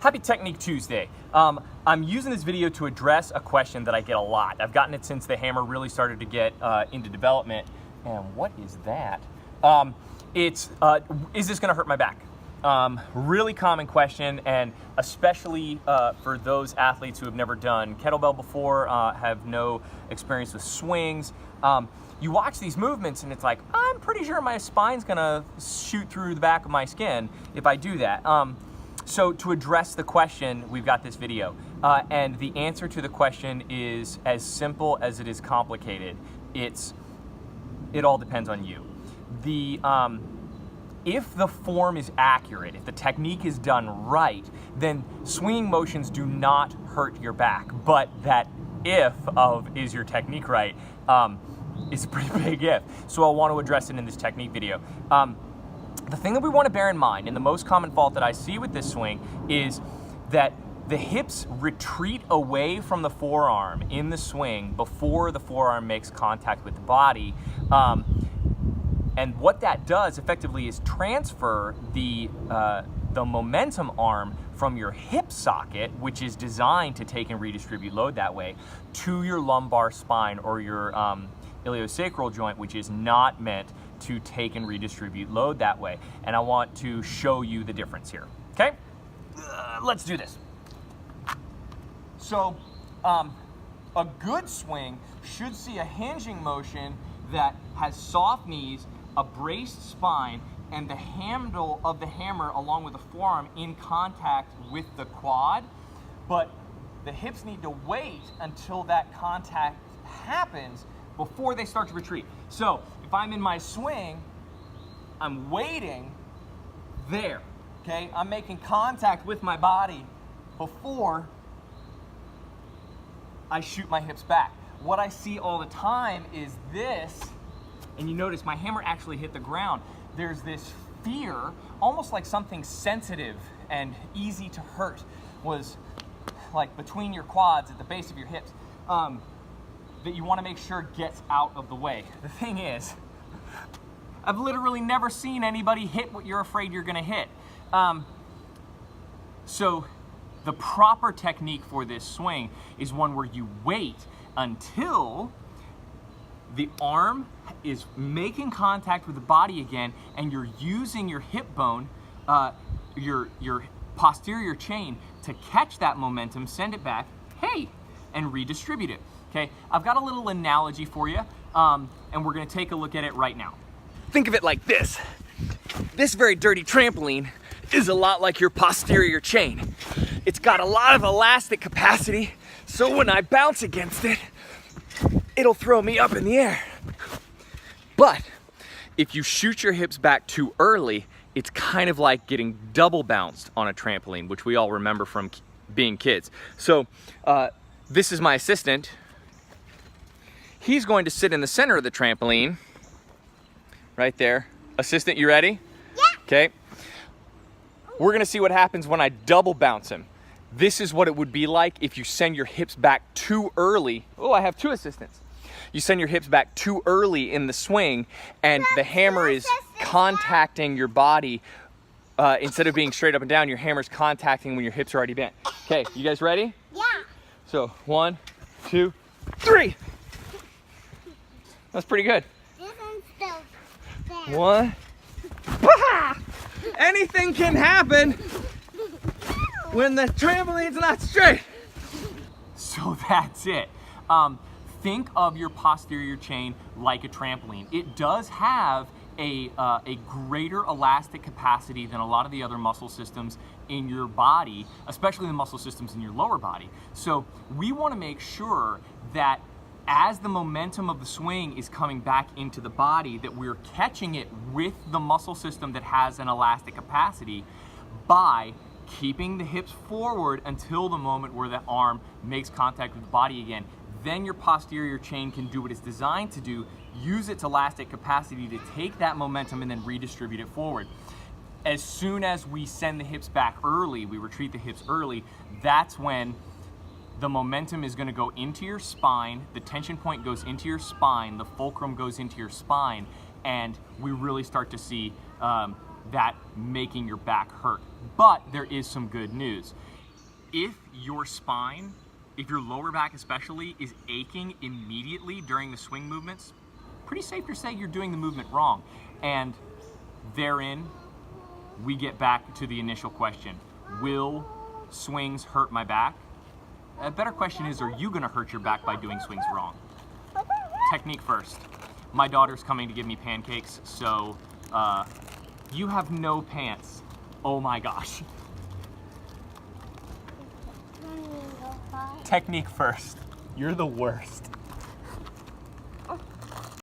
Happy Technique Tuesday. I'm using this video to address a question that I get a lot. I've gotten it since the hammer really started to get into development. And what is that? Is this gonna hurt my back? Really common question, and especially for those athletes who have never done kettlebell before, have no experience with swings. You watch these movements and it's like, I'm pretty sure my spine's gonna shoot through the back of my skin if I do that. So to address the question, we've got this video. And the answer to the question is as simple as it is complicated. It all depends on you. If the form is accurate, if the technique is done right, then swinging motions do not hurt your back. But that if of is your technique right is a pretty big if. So I want to address it in this technique video. The thing that we want to bear in mind, and the most common fault that I see with this swing, is that the hips retreat away from the forearm in the swing before the forearm makes contact with the body. And what that does effectively is transfer the momentum arm from your hip socket, which is designed to take and redistribute load that way, to your lumbar spine or your iliosacral joint, which is not meant to take and redistribute load that way. And I want to show you the difference here, okay? Let's do this. So a good swing should see a hinging motion that has soft knees, a braced spine, and the handle of the hammer along with the forearm in contact with the quad. But the hips need to wait until that contact happens before they start to retreat. So if I'm in my swing, I'm waiting there, okay? I'm making contact with my body before I shoot my hips back. What I see all the time is this, and you notice my hammer actually hit the ground. There's this fear, almost like something sensitive and easy to hurt was like between your quads at the base of your hips, that you want to make sure gets out of the way. The thing is, I've literally never seen anybody hit what you're afraid you're gonna hit. So the proper technique for this swing is one where you wait until the arm is making contact with the body again, and you're using your hip bone, your posterior chain, to catch that momentum, send it back, hey, and redistribute it. Okay, I've got a little analogy for you, and we're gonna take a look at it right now. Think of it like this. This very dirty trampoline is a lot like your posterior chain. It's got a lot of elastic capacity, so when I bounce against it, it'll throw me up in the air. But if you shoot your hips back too early, it's kind of like getting double bounced on a trampoline, which we all remember from being kids. So this is my assistant. He's going to sit in the center of the trampoline, right there. Assistant, you ready? Yeah. Okay. We're gonna see what happens when I double bounce him. This is what it would be like if you send your hips back too early. Oh, I have two assistants. You send your hips back too early in the swing, and the hammer is contacting your body. Instead of being straight up and down, your hammer's contacting when your hips are already bent. Okay, you guys ready? Yeah. So 1, 2, 3. That's pretty good. This one's still there. 1. Anything can happen when the trampoline's not straight. So that's it. Think of your posterior chain like a trampoline. It does have a greater elastic capacity than a lot of the other muscle systems in your body, especially the muscle systems in your lower body. So we want to make sure that as the momentum of the swing is coming back into the body, that we're catching it with the muscle system that has an elastic capacity by keeping the hips forward until the moment where the arm makes contact with the body again. Then your posterior chain can do what it's designed to do, use its elastic capacity to take that momentum and then redistribute it forward. As soon as we send the hips back early, we retreat the hips early, that's when the momentum is going to go into your spine, the tension point goes into your spine, the fulcrum goes into your spine, and we really start to see that making your back hurt. But there is some good news. If your spine, if your lower back especially, is aching immediately during the swing movements, pretty safe to say you're doing the movement wrong. And therein, we get back to the initial question. Will swings hurt my back? A better question is, are you gonna hurt your back by doing swings wrong? Technique first. My daughter's coming to give me pancakes, so you have no pants. Oh my gosh. Technique first. You're the worst.